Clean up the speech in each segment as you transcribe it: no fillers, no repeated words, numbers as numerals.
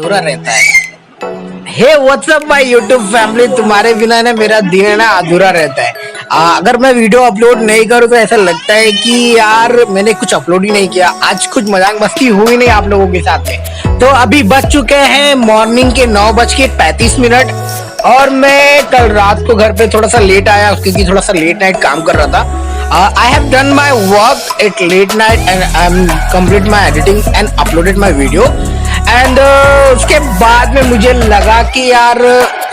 अधूरा रहता है। हे व्हाट्सअप माय यूट्यूब फैमिली, तुम्हारे बिना ना मेरा दिन है ना अधूरा रहता है। अगर मैं वीडियो अपलोड नहीं करूँ तो ऐसा लगता है कि यार मैंने कुछ अपलोड ही नहीं किया, आज कुछ मजाक मस्ती हुई नहीं आप लोगों के साथ में। तो अभी बज चुके हैं मॉर्निंग के 9:35 और मैं कल रात को घर पे थोड़ा सा लेट आया क्योंकि थोड़ा सा लेट नाइट काम कर रहा था। I have done my work at late night and I am complete my editing and uploaded my video and उसके बाद में मुझे लगा कि यार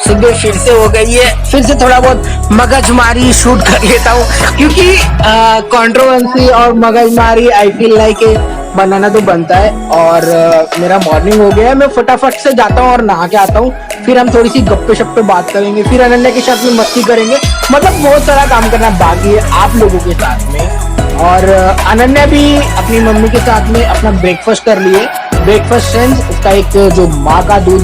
सुबह फिर से हो गई है, फिर से थोड़ा बहुत मगजमारी शूट कर लेता हूँ क्योंकि कंट्रोवर्सी और मगजमारी आई फील लाइक बनाना तो बनता है। और मेरा मॉर्निंग हो गया है, मैं फटाफट से जाता हूँ और नहा के आता हूँ, फिर हम थोड़ी सी गप्पे शप्पे बात करेंगे, फिर अनन्या के साथ में मस्ती करेंगे। मतलब बहुत सारा काम करना बाकी है आप लोगों के साथ में। और अनन्या भी अपनी मम्मी के साथ में अपना ब्रेकफास्ट कर लिए। ब्रेकफास्ट सेंस उसका एक जो माँ का दूध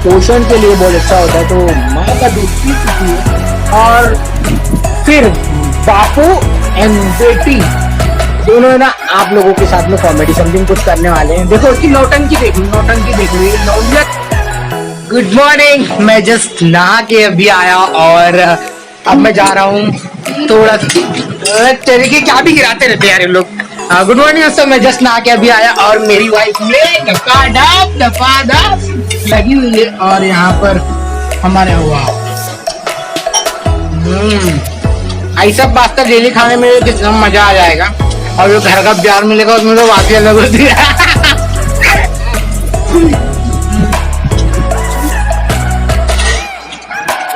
पोषण के लिए बहुत अच्छा होता है, तो माँ का दूध पी चुकी है। और फिर बापू एंड बेटी दोनों है ना आप लोगों के साथ में कॉमेडी समथिंग कुछ करने वाले हैं। देखो उसकी नौटंकी देख ली। गुड मॉर्निंग, मैं जस्ट नहा के अभी आया और अब मैं जा रहा हूँ थोड़ा तरीके क्या भी गिराते रहते हैं यार ये लोग। गुड मॉर्निंग दोस्तों, मैं जस्ट नहा के अभी आया और मेरी वाइफ में डपाडप लगी हुई है। और यहाँ पर हमारे हुआ ऐसा पास्ता डेली खाने में कितना मजा आ जाएगा, और जो घर का प्यार मिलेगा उसमें तो बात ही अलग होती है।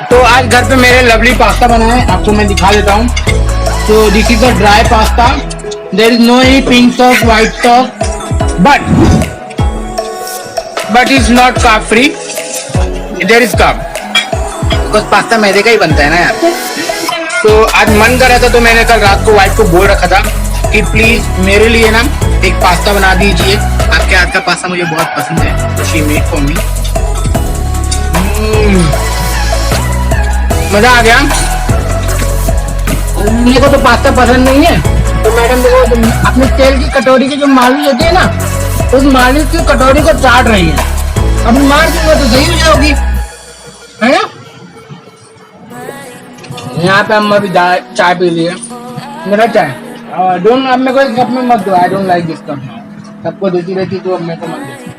तो आज घर पे मेरे लवली पास्ता बना है, आपको मैं दिखा देता हूँ। तो this is the dry pasta, there is no any pink sauce, white sauce, but is not carb free, there is carb, because pasta मैदे का ही बनता है ना यार। तो आज मन कर रहा था तो मैंने कल रात को वाइफ को बोल रखा था कि प्लीज मेरे लिए ना एक पास्ता बना दीजिए, आपके हाथ का पास्ता मुझे बहुत पसंद है, तो शी मेड फॉर मी। मजा आ गया। मेरे को तो पास्ता पसंद नहीं है, तो मैडम देखो अपने तेल की कटोरी की जो मालिश होती है ना, उस मालिश की कटोरी को चाट रही है। अब मार दूंगा तो सही हो जाओगी, है ना। यहाँ पे हम अभी चाय पी लिए, मेरा चाय डोंट, अब मेरे को इस कप में मत दो, I don't like this cup. सबको देती रहती तो अब मेरे को मत दे।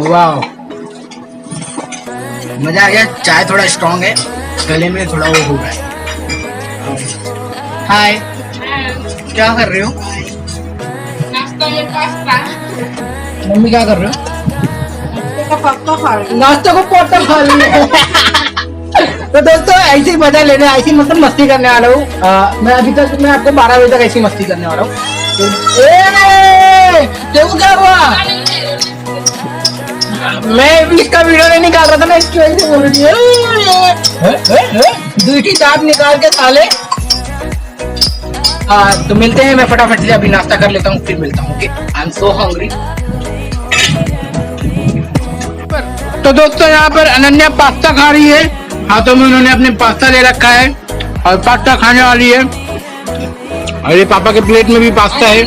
वाह मजा आ गया, चाय थोड़ा स्ट्रॉन्ग है, गले में थोड़ा वो हो रहा है। हाय, क्या कर रहे हो? नाश्ता में पास्ता। मम्मी क्या कर रहे हो? नाश्ते को पास्ता खा लिया। तो दोस्तों ऐसी ही मजा लेने, ऐसी मतलब मस्ती करने वाला हूँ। मैं अभी तक मैं आपको 12 बजे तक ऐसी मस्ती करने वाला हूँ। देखो क्या हुआ, मैं इसका वीडियो नहीं निकाल रहा था, मैं इसकी वजह से बोल रही है दूसरी दांत निकाल के साले। तो मिलते हैं, मैं फटाफट से अभी नाश्ता कर लेता हूँ, फिर मिलता हूँ। Okay, I am so hungry. तो दोस्तों यहाँ पर अनन्या पास्ता खा रही है, हाथों में उन्होंने अपने पास्ता ले रखा है और पास्ता खाने वाली है। और ये पापा के प्लेट में भी पास्ता है।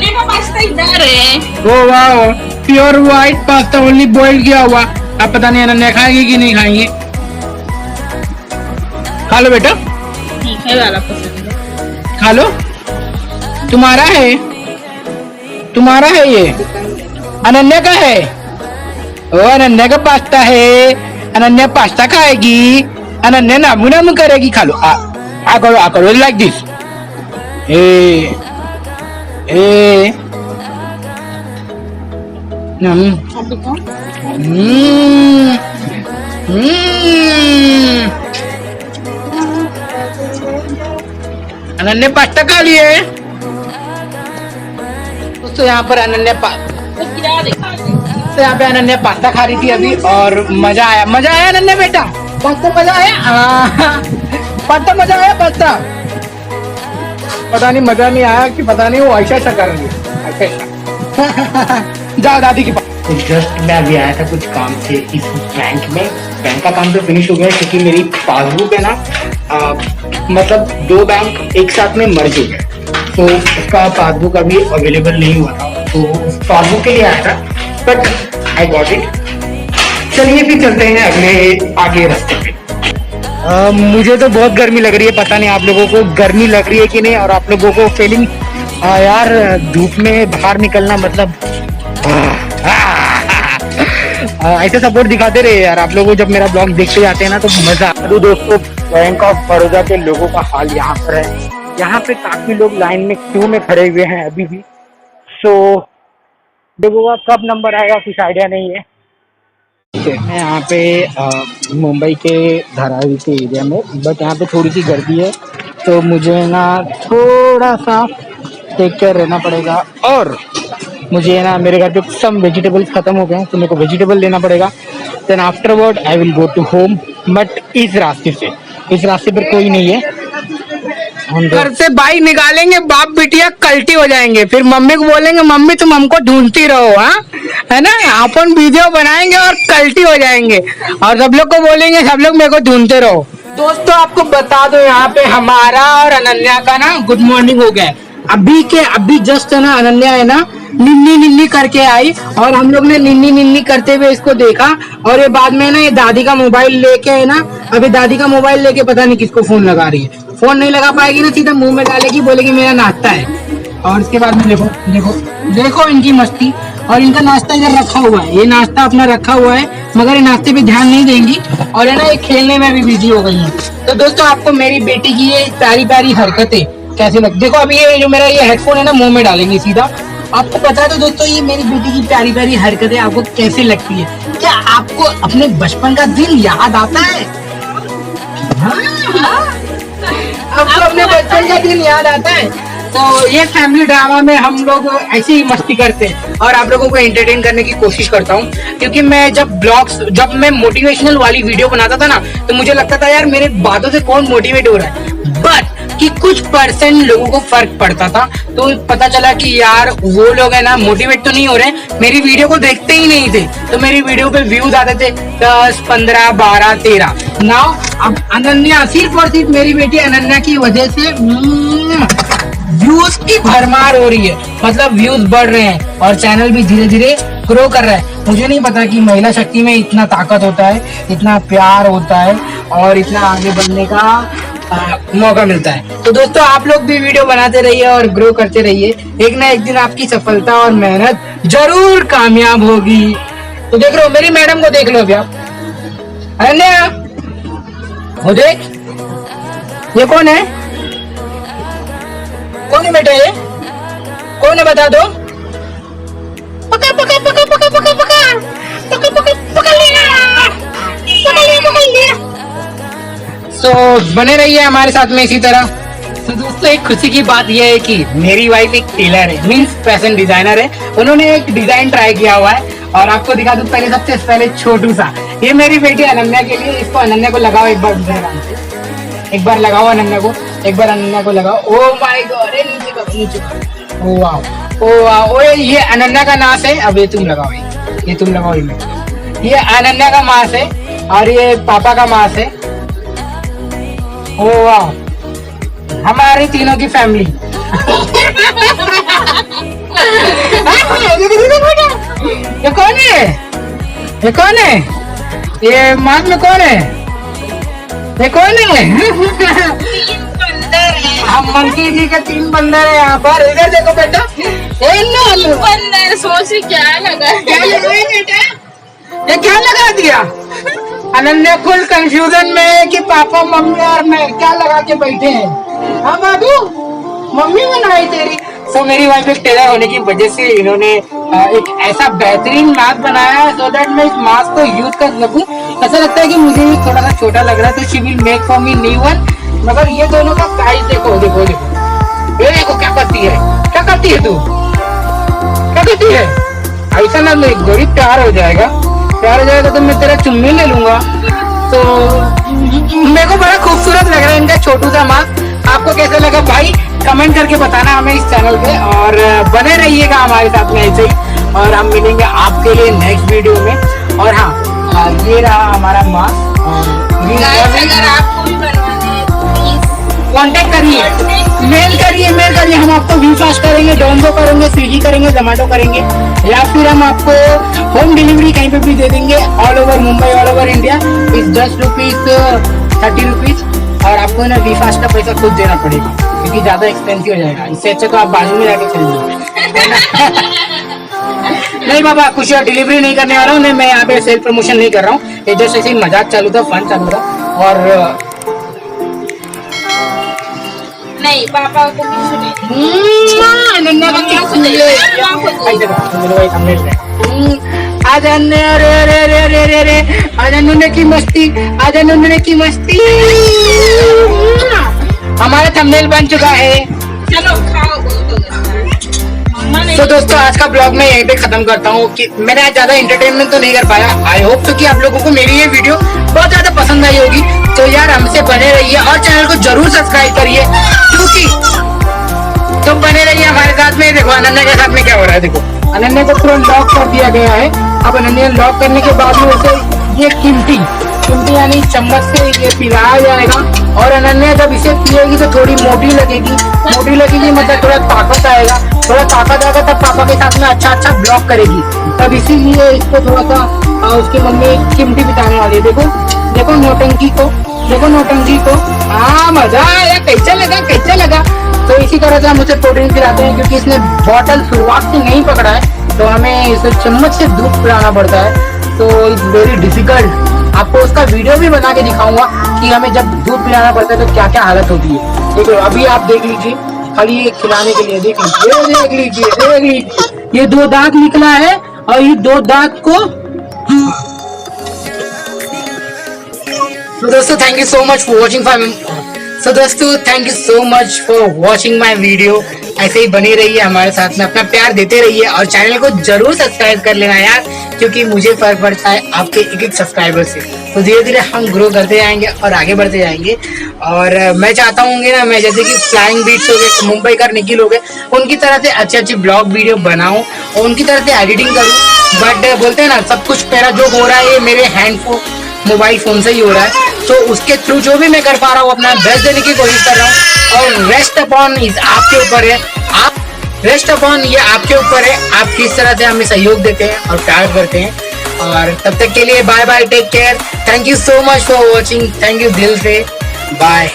ओ वाह, pure white pasta, only boiled किया हुआ। अब पता नहीं अनन्या खाएगी कि नहीं खाएंगे। खा लो बेटा, खा लो, तुम्हारा है, तुम्हारा है ये, अनन्या का है। ओ अनन्या का पास्ता है, अनन्या पास्ता खाएगी, अनन्या नामू नामू करेगी। खा लो, आ करो लाइक दिस। अनन्या पास्ता खा लिए। दोस्तों यहाँ पर अनन्या तो यहाँ पे अनन्या पास्ता खा रही थी अभी, और मजा आया अनन्या बेटा, पास्ता मजा आया। पास्ता मजा आया, पास्ता पता नहीं मजा नहीं आया कि पता नहीं, वो ऐसा कर रही है। जाओ दादी के पास। तो जस्ट मैं अभी आया था कुछ काम से इस बैंक में। बैंक का काम तो फिनिश हो गया क्योंकि मेरी पासबुक है ना, मतलब 2 बैंक एक साथ में मर्ज हो गए। तो उसका पासबुक अभी अवेलेबल नहीं हुआ था, तो उस पासबुक के लिए आया था, बट आई गॉट इट। चलिए फिर चलते हैं अगले आगे रास्ते पे। मुझे तो बहुत गर्मी लग रही है, पता नहीं आप लोगों को गर्मी लग रही है कि नहीं, और आप लोगों को फीलिंग यार धूप में बाहर निकलना मतलब ऐसे सपोर्ट दिखाते रहे यार आप लोगों, जब मेरा ब्लॉग देखते जाते हैं ना तो मजा। तो दोस्तों बैंक ऑफ बड़ौदा के लोगों का हाल यहाँ पर है, यहाँ पे काफी लोग लाइन में क्यू में खड़े हुए हैं अभी भी। सो देखो कब नंबर आएगा कुछ आइडिया नहीं है। मैं यहाँ पे मुंबई के धारावी के एरिया में, बट यहाँ पे थोड़ी सी गर्दी है, तो मुझे ना थोड़ा सा टेक केयर रहना पड़ेगा, और मुझे ना मेरे घर पे सब वेजिटेबल्स खत्म हो गए हैं, तो मेरे को वेजिटेबल लेना पड़ेगा। Then afterward I will go to home, but इस रास्ते पर कोई नहीं है। घर से बाइक निकालेंगे, बाप बिटिया कल्टी हो जाएंगे, फिर मम्मी को बोलेंगे मम्मी तुम हमको ढूंढती रहो, हाँ है ना, अपन वीडियो बनाएंगे और कल्टी हो जाएंगे, और सब लोग को बोलेंगे सब लोग मेरे को ढूंढते रहो। दोस्तों आपको बता दो यहाँ पे हमारा और अनन्या का ना गुड मॉर्निंग हो गया। अभी जस्ट है ना अनन्या है ना निन्नी निन्नी करके आई, और हम लोग ने निन्नी निन्नी करते हुए इसको देखा, और ये बाद में ना ये दादी का मोबाइल लेके है ना, अभी दादी का मोबाइल लेके पता नहीं किसको फोन लगा रही है। फोन नहीं लगा पाएगी ना, सीधा मुंह में डालेगी, बोलेगी मेरा नाश्ता है, और उसके बाद में देखो देखो देखो इनकी मस्ती। और इनका नाश्ता इधर रखा हुआ है, ये नाश्ता अपना रखा हुआ है, मगर ये नाश्ते पे ध्यान नहीं देंगी, और है ना ये खेलने में भी बिजी हो गई है। तो दोस्तों आपको मेरी बेटी की ये प्यारी प्यारी हरकतें कैसी लगती, देखो अभी ये जो मेरा ये हेडफोन है ना मुंह में डालेंगे सीधा। आपको पता है तो दोस्तों ये मेरी बेटी की प्यारी प्यारी हरकतें आपको कैसी लगती है? क्या आपको अपने बचपन का दिन याद आता है? आपको अपने बचपन का दिन याद आता है? तो ये फैमिली ड्रामा में हम लोग ऐसे ही मस्ती करते हैं, और आप लोगों को एंटरटेन करने की कोशिश करता हूँ, क्योंकि मैं जब मैं मोटिवेशनल वाली वीडियो बनाता था ना, तो मुझे लगता था यार मेरे बातों से कौन मोटिवेट हो रहा है, बट कि कुछ % लोगों को फर्क पड़ता था, तो पता चला कि यार वो लोग है ना मोटिवेट तो नहीं हो रहे, मेरी वीडियो को देखते ही नहीं थे, तो मेरी वीडियो पे व्यूज आते थे 10, 15, 12, 13। नाउ अब अनन्या सिर्फ और सिर्फ मेरी बेटी अनन्या की वजह से व्यूज की भरमार हो रही है, मतलब व्यूज बढ़ रहे हैं, और चैनल भी धीरे धीरे ग्रो कर रहा है। मुझे नहीं पता कि महिला शक्ति में इतना ताकत होता है, इतना प्यार होता है, और इतना आगे बढ़ने का मौका मिलता है। तो दोस्तों आप लोग भी वीडियो बनाते रहिए और ग्रो करते रहिए, एक ना एक दिन आपकी सफलता और मेहनत जरूर कामयाब होगी। तो देख लो मेरी मैडम को, देख लो अभी आप, अनन्या वो देख, ये कौन है? कौन है बेटा, ये कौन है बता दो? पकड़ पकड़ पकड़ पकड़ पकड़ पकड़ पकड़ पकड़ पकड़ लिया, पकड़ लिया। तो बने रहिए हमारे साथ में इसी तरह। तो दोस्तों एक खुशी की बात यह है कि मेरी वाइफ एक टेलर है, मींस फैशन डिजाइनर है, उन्होंने एक डिजाइन ट्राई किया हुआ है, और आपको दिखा दूं पहले, सबसे पहले छोटू सा, ये मेरी बेटी अनन्या के लिए। इसको अनन्या को लगाओ एक बार, एक बार लगाओ अनन्या को, एक बार अनन्या को लगाओ। ओ माय गॉड, नीचे ओ वाह, ओ वाह, ओ ये अनन्या का नाश है। अब ये तुम लगाओ, ये तुम लगाओ, ये अनन्या का मास है, और ये पापा का मास है। ओ वाह, हमारी तीनों की फैमिली। ये कौन है? ये कौन है? ये मास में कौन है? ये कौन है? हम मंकी जी के 3 बंदर है यहाँ पर। इधर देखो बेटा, बंदर सोच क्या लगा बेटा, ये क्या लगा दिया? अनन्या फुल कंफ्यूजन में है कि पापा मम्मी और मैं क्या लगा के बैठे हैं। हाँ बाबू, मम्मी बनाई तेरी। सो मेरी वाइफ एक टेलर होने की वजह से इन्होंने एक ऐसा बेहतरीन मास्क बनाया है, सो दैट मैं इस मास्क को यूज कर सकूं। ऐसा लगता है कि मुझे भी थोड़ा सा छोटा लग रहा है, तो she will make for me new one. मगर ये दोनों का प्राइस देखो देखो देखो, ये देखो क्या करती है, क्या करती है तू, क्या करती है? ऐसा ना गरीब प्यार हो जाएगा, प्यार हो जाएगा तो मैं तेरा चुम्मी ले लूंगा। तो मेरे को बड़ा खूबसूरत लग रहा है इनका छोटू सा मास्क। आपको कैसा लगा भाई कमेंट करके बताना हमें इस चैनल पे, और बने रहिएगा हमारे साथ में ऐसे ही, और हम मिलेंगे आपके लिए नेक्स्ट वीडियो में। और हाँ, ये रहा हमारा मास्क। अगर आपको भी बनवाना है कांटेक्ट करिए, मेल करिए, हम आपको वी फास्ट करेंगे, डोमिनो करेंगे, स्विगी करेंगे, जोमेटो करेंगे, या फिर हम आपको होम डिलीवरी कहीं पे भी दे देंगे, all over Mumbai, all over India. इस 10 रुपीज 30 रुपीज, और आपको ना वी फास्ट का पैसा खुद देना पड़ेगा क्योंकि ज्यादा एक्सपेंसिव हो जाएगा। इससे अच्छा तो आप बाजू में जाके चलिए। नहीं बाबा, कुछ और डिलीवरी नहीं करने वाला हूँ, नहीं मैं यहाँ पे सेल्फ प्रमोशन नहीं कर रहा हूँ, ये जस्ट ऐसे ही मजाक चालू था, फन चालू था। और नहीं पापा को कुछ नहीं। आज नन्हे की मस्ती, आज नन्हे की मस्ती। हमारा थंबनेल बन चुका है। चलो खाओ, बहुत हो गया। तो दोस्तों आज का ब्लॉग मैं यहीं पे खत्म करता हूँ कि मैंने आज ज्यादा एंटरटेनमेंट तो नहीं कर पाया। आई होप तो कि आप लोगों को मेरी ये वीडियो बहुत ज्यादा पसंद आई होगी। तो यार हमसे बने रहिए और चैनल को जरूर सब्सक्राइब करिए, क्योंकि तो बने रहिए हमारे साथ में। देखो अनन्या के साथ में क्या हो रहा है, देखो अनन्या को तुरंत लॉक कर दिया गया है। अब अनन्या लॉक करने के बाद में उसे ये कीमती यानी चम्मच से ये पिलाया जाएगा, और अनन्या जब इसे पिएगी तो थोड़ी मोटी लगेगी मतलब थोड़ा ताकत आएगा, तब पापा के साथ में अच्छा ब्लॉग करेगी। तब इसीलिए इसको थोड़ा सा उसकी मम्मी चिमटी बिताने वाली है। देखो नौटंकी को मजा आया, कैसा लगा। तो इसी तरह से हम उसे प्रोटीन पिलाते हैं, क्योंकि इसने बॉटल शुरुआत से नहीं पकड़ा है, तो हमें इसे चम्मच से दूध पिलाना पड़ता है। तो इट्स वेरी डिफिकल्ट। आपको उसका वीडियो भी बना के दिखाऊंगा कि हमें जब दूध पिलाना पड़ता है तो क्या क्या हालत होती है। देखो अभी आप देख लीजिए, खाली ये खिलाने के लिए देख लीजिए, ये 2 दांत निकला है, और ये 2 दांत को तो दोस्तों thank you so much for watching my video. ऐसे ही बने रहिए हमारे साथ में, अपना प्यार देते रहिए, और चैनल को जरूर सब्सक्राइब कर लेना यार, क्योंकि मुझे फर्क पड़ता है आपके एक सब्सक्राइबर से। तो धीरे धीरे हम ग्रो करते जाएंगे और आगे बढ़ते जाएंगे। और मैं चाहता हूँ ना, मैं जैसे कि फ्लाइंग बीट्स हो गए, मुंबई कर निखिल हो गए, उनकी तरह से अच्छी ब्लॉग वीडियो बनाऊं और उनकी तरह से एडिटिंग करूं। बट बोलते हैं ना, सब कुछ मेरा जो हो रहा है ये मेरे मोबाइल फोन से ही हो रहा है। तो उसके थ्रू जो भी मैं कर पा रहा हूँ अपना बेस्ट देने की कोशिश कर रहा हूँ, और रेस्ट अपॉन आपके ऊपर है। ये आपके ऊपर है, आप किस तरह से हमें सहयोग देते हैं और प्यार करते हैं। और तब तक के लिए bye bye, take care, thank you so much for watching, thank you दिल से, बाय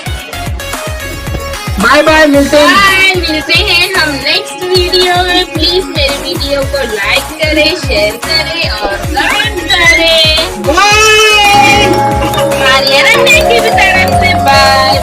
मिलते हैं हम नेक्स्ट वीडियो में। प्लीज मेरे वीडियो को लाइक करें, शेयर करें और कमेंट करें। बाय। हमारी अनन्या की तरफ से बाय।